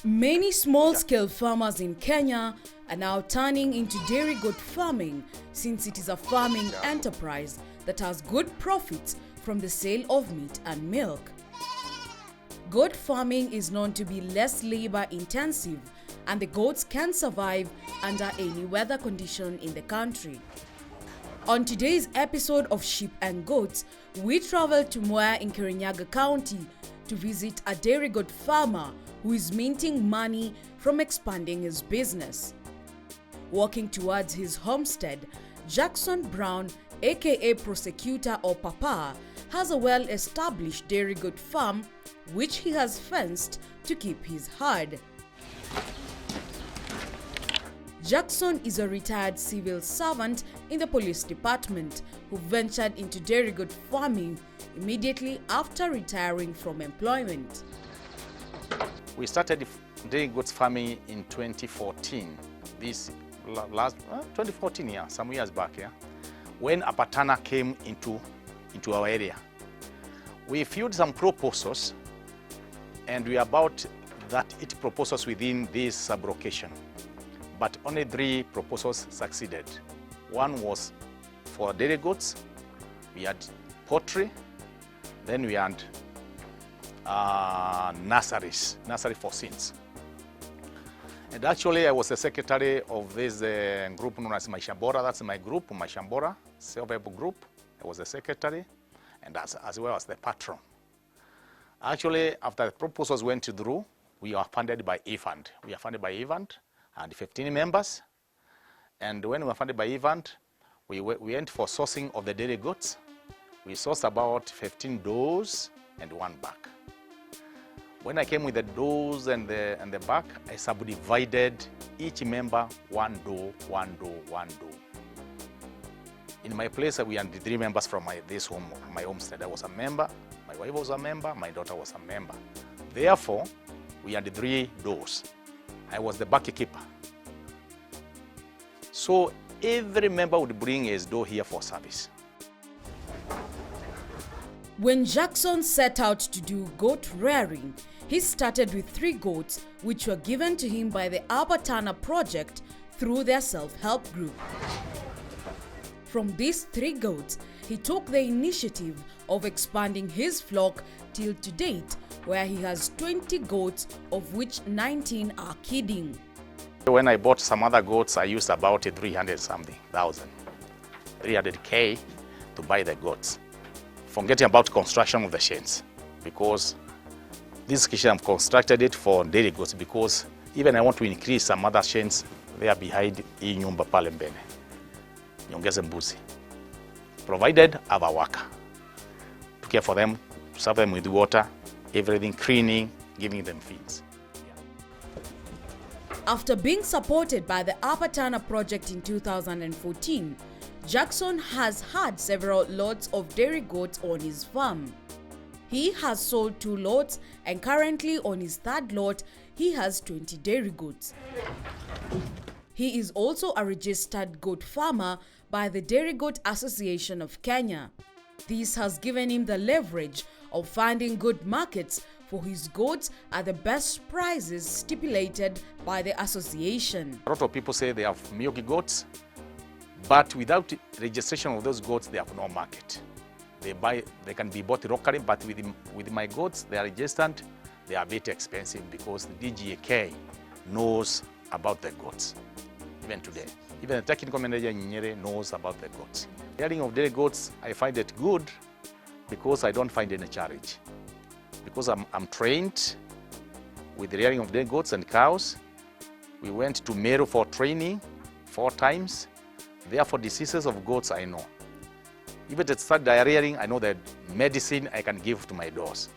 Many small-scale farmers in Kenya are now turning into dairy goat farming, since it is a farming enterprise that has good profits from the sale of meat and milk. Goat farming is known to be less labor-intensive, and the goats can survive under any weather condition in the country. On today's episode of Sheep and Goats, we travel to Mwea in Kirinyaga County to visit a dairy goat farmer who is minting money from expanding his business. Walking towards his homestead, Jackson Brown, aka Prosecutor or Papa, has a well-established dairy goat farm which he has fenced to keep his herd. Jackson is a retired civil servant in the police department who ventured into dairy goat farming immediately after retiring from employment. We started dairy goats farming in 2014. This last 2014, yeah, some years back, yeah, when a patana came into our area. We filled some proposals, and we about that 8 proposals within this sub-location. But only 3 proposals succeeded. One was for dairy goats, we had poultry, then we had nursery for scenes. And actually I was the secretary of this group known as Maishambora. That's my group, Maishambora, self-help group. I was the secretary and as well as the patron. Actually, after the proposals went through, we are funded by E-Fund. We are funded by E-Fund and 15 members. And when we were funded by E-Fund, we went for sourcing of the dairy goats. We sourced about 15 does and 1 buck. When I came with the does and the buck, I subdivided each member 1 doe, 1 doe, 1 doe. In my place, we had 3 members from my homestead. I was a member, my wife was a member, my daughter was a member. Therefore, we had 3 does. I was the buck keeper. So every member would bring his doe here for service. When Jackson set out to do goat rearing, he started with 3 goats which were given to him by the Abatana project through their self-help group. From these 3 goats, he took the initiative of expanding his flock till to date, where he has 20 goats, of which 19 are kidding. When I bought some other goats, I used about 300K to buy the goats. Forgetting about construction of the sheds, because this kitchen I've constructed it for dairy goats, because even I want to increase some other sheds there behind hii nyumba pale mbele. Nyongeze mbuzi. Provided I have a worker to care for them, to serve them with water, everything, cleaning, giving them feeds. After being supported by the Apatana project in 2014, Jackson has had several lots of dairy goats on his farm. He has sold 2 lots, and currently on his 3rd lot, he has 20 dairy goats. He is also a registered goat farmer by the Dairy Goat Association of Kenya. This has given him the leverage of finding good markets for his goats at the best prices stipulated by the association. A lot of people say they have milky goats, but without registration of those goats, they have no market. They can be bought locally, but with my goats, they are registered. They are a bit expensive because the DGAK knows about the goats. Even today, even the technical manager in Nyere knows about the goats. Rearing of dairy goats, I find it good because I don't find any charge. Because I'm trained with the rearing of dairy goats and cows. We went to Meru for training 4 times. Therefore, diseases of goats I know. If it start diarrheaing, I know the medicine I can give to my dogs.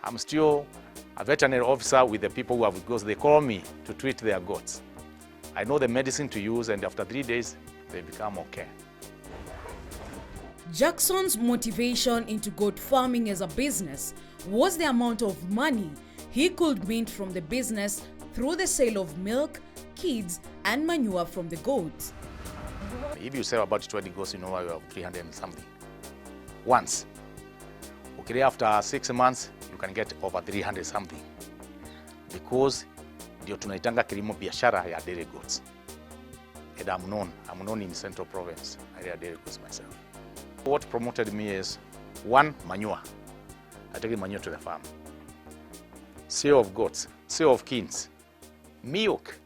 I'm still a veterinary officer with the people who have goats. They call me to treat their goats. I know the medicine to use, and after 3 days, they become okay. Jackson's motivation into goat farming as a business was the amount of money he could mint from the business through the sale of milk, kids, and manure from the goats. If you sell about 20 goats, you know you have 300 and something. Once. Okay, after 6 months, you can get over 300 something. Because ndio tunaitanga kilimo biashara ya dairy goods. And I'm known in Central Province, area dairy goods myself. What promoted me is, one, manure. I take manure to the farm. Sale of goats, sale of kins, milk,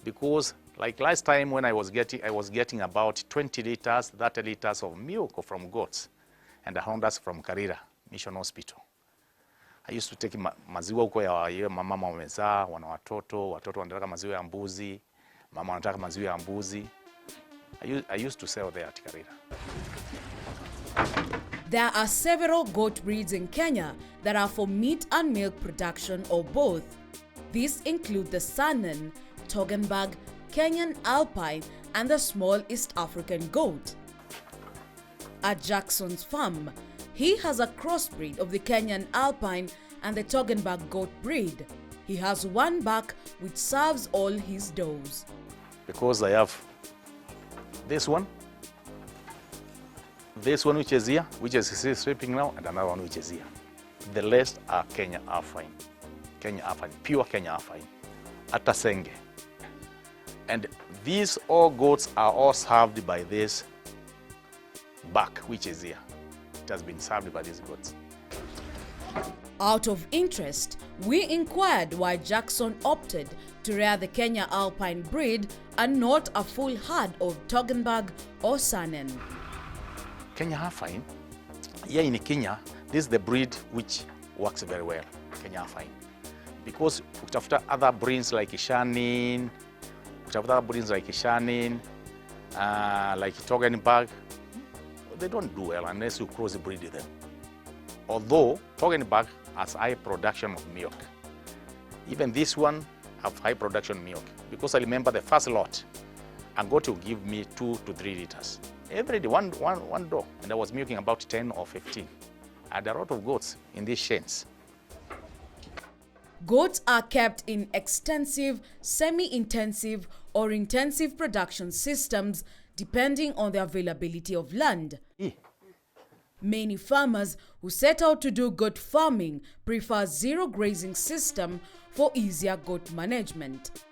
because like last time when I was getting about 20 liters, 30 liters of milk from goats and 100 from Karira Mission Hospital. I used to take maziwa huko ya mama wamezaa, wana watoto wanataka maziwa ya mbuzi, mama anataka maziwa ya mbuzi. I used to sell there at Karira. There are several goat breeds in Kenya that are for meat and milk production or both. These include the Saanen, Toggenburg, Kenyan Alpine, and the small East African goat. At Jackson's farm, he has a crossbreed of the Kenyan Alpine and the Toggenburg goat breed. He has one back which serves all his does. Because I have this one which is here, which is sleeping now, and another one which is here. The rest are Kenya Alpine, pure Kenya Alpine, Atasenge. And these all goats are all served by this back, which is here. It has been served by these goats. Out of interest, we inquired why Jackson opted to rear the Kenya Alpine breed and not a full herd of Toggenburg or Saanen. Kenya Alpine, here in Kenya, this is the breed which works very well, Kenya Alpine. Because after other breeds like Saanen, like Toggenburg, they don't do well unless you crossbreed them. Although Toggenburg has high production of milk. Even this one have high production milk. Because I remember the first lot, I'm going to give me 2 to 3 liters. Every day, one dog, and I was milking about 10 or 15. I had a lot of goats in these sheds. Goats are kept in extensive, semi-intensive, or intensive production systems depending on the availability of land. Many farmers who set out to do goat farming prefer zero grazing system for easier goat management.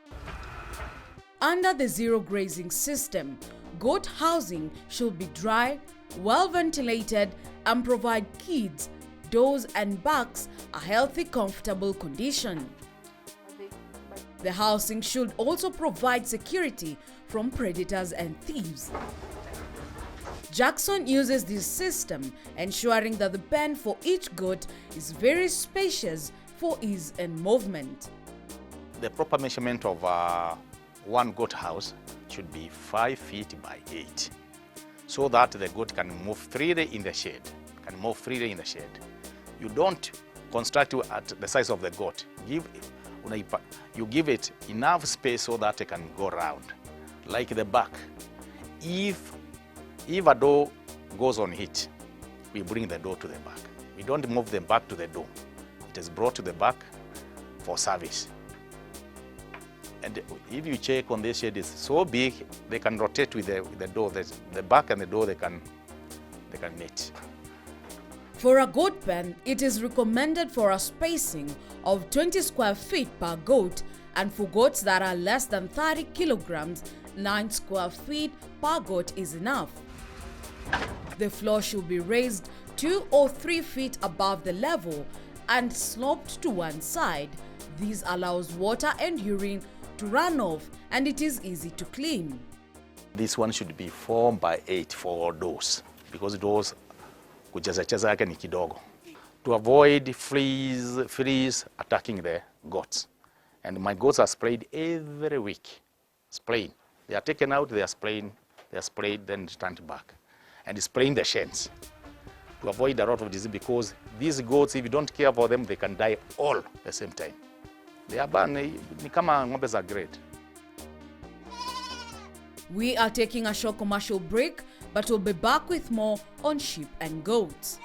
Under the zero grazing system, goat housing should be dry, well ventilated, and provide kids, does, and bucks a healthy, comfortable condition. The housing should also provide security from predators and thieves. Jackson uses this system, ensuring that the pen for each goat is very spacious for ease and movement. The proper measurement of one goat house should be 5 feet by 8, so that the goat can move freely in the shade. You don't construct it at the size of the goat. You give it enough space so that it can go around. Like the back. If a door goes on it, we bring the door to the back. We don't move the back to the door. It is brought to the back for service. And if you check on this shed, it's so big, they can rotate with the door. The back and the door, they can meet. For a goat pen, it is recommended for a spacing of 20 square feet per goat, and for goats that are less than 30 kilograms, 9 square feet per goat is enough. The floor should be raised 2 or 3 feet above the level and sloped to one side. This allows water and urine to run off, and it is easy to clean. This one should be 4 by 8 for doors, because doors kucheza yake ni kidogo. To avoid fleas attacking the goats. And my goats are sprayed every week. Spraying. They are taken out, they are sprayed, then returned back. And spraying the sheds to avoid a lot of disease, because these goats, if you don't care for them, they can die all at the same time. They are bad, ni kama ng'ombe za grade. We are taking a short commercial break, but we'll be back with more on sheep and goats.